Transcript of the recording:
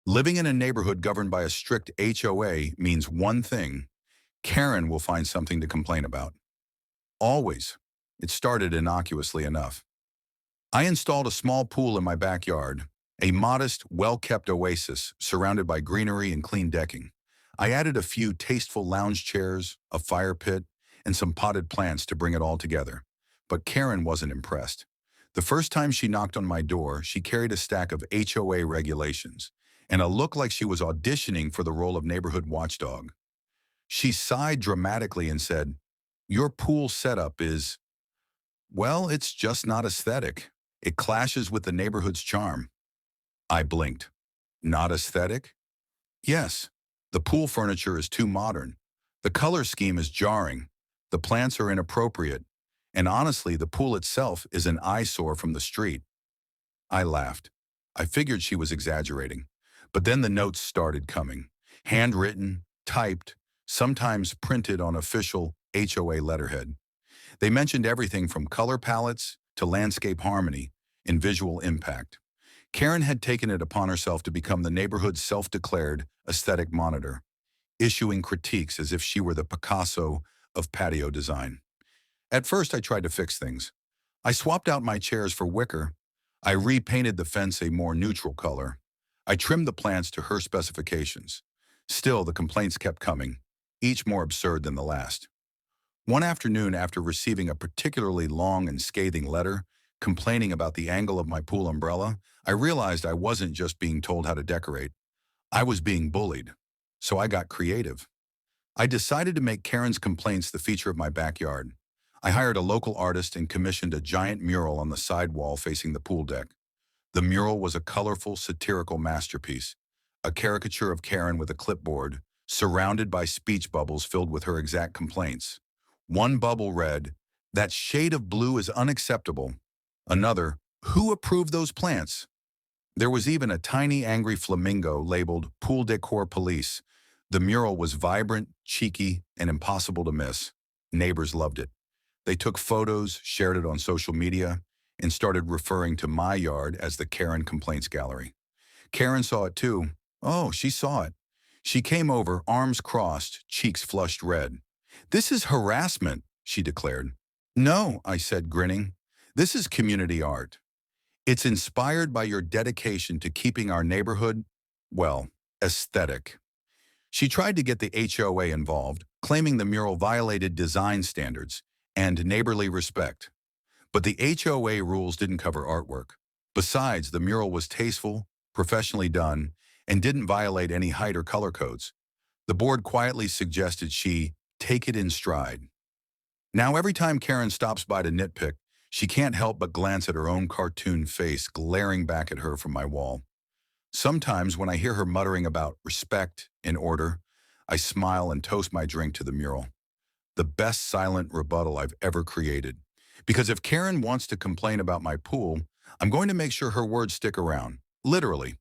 Living in a neighborhood governed by a strict HOA means one thing: Karen will find something to complain about. Always. It started innocuously enough. I installed a small pool in my backyard, a modest, well-kept oasis surrounded by greenery and clean decking. I added a few tasteful lounge chairs, a fire pit, and some potted plants to bring it all together. But Karen wasn't impressed. The first time she knocked on my door, she carried a stack of HOA regulations and a look like she was auditioning for the role of neighborhood watchdog. She sighed dramatically and said, "Your pool setup is, well, it's just not aesthetic. It clashes with the neighborhood's charm." I blinked. Not aesthetic? Yes. The pool furniture is too modern. The color scheme is jarring. The plants are inappropriate. And honestly, the pool itself is an eyesore from the street. I laughed. I figured she was exaggerating. But then the notes started coming. Handwritten, typed, sometimes printed on official HOA letterhead. They mentioned everything from color palettes to landscape harmony and visual impact. Karen had taken it upon herself to become the neighborhood's self-declared aesthetic monitor, issuing critiques as if she were the Picasso of patio design. At first, I tried to fix things. I swapped out my chairs for wicker. I repainted the fence a more neutral color. I trimmed the plants to her specifications. Still, the complaints kept coming, each more absurd than the last. One afternoon, after receiving a particularly long and scathing letter complaining about the angle of my pool umbrella, I realized I wasn't just being told how to decorate. I was being bullied. So I got creative. I decided to make Karen's complaints the feature of my backyard. I hired a local artist and commissioned a giant mural on the side wall facing the pool deck. The mural was a colorful, satirical masterpiece, a caricature of Karen with a clipboard, surrounded by speech bubbles filled with her exact complaints. One bubble read, "That shade of blue is unacceptable." Another, "Who approved those plants?" There was even a tiny angry flamingo labeled "Pool Decor Police." The mural was vibrant, cheeky, and impossible to miss. Neighbors loved it. They took photos, shared it on social media, and started referring to my yard as the Karen Complaints Gallery. Karen saw it too. Oh, she saw it. She came over, arms crossed, cheeks flushed red. "This is harassment," she declared. "No," I said, grinning. "This is community art. It's inspired by your dedication to keeping our neighborhood, well, aesthetic." She tried to get the HOA involved, claiming the mural violated design standards and neighborly respect. But the HOA rules didn't cover artwork. Besides, the mural was tasteful, professionally done, and didn't violate any height or color codes. The board quietly suggested she take it in stride. Now every time Karen stops by to nitpick, she can't help but glance at her own cartoon face glaring back at her from my wall. Sometimes when I hear her muttering about respect and order, I smile and toast my drink to the mural. The best silent rebuttal I've ever created. Because if Karen wants to complain about my pool, I'm going to make sure her words stick around. Literally.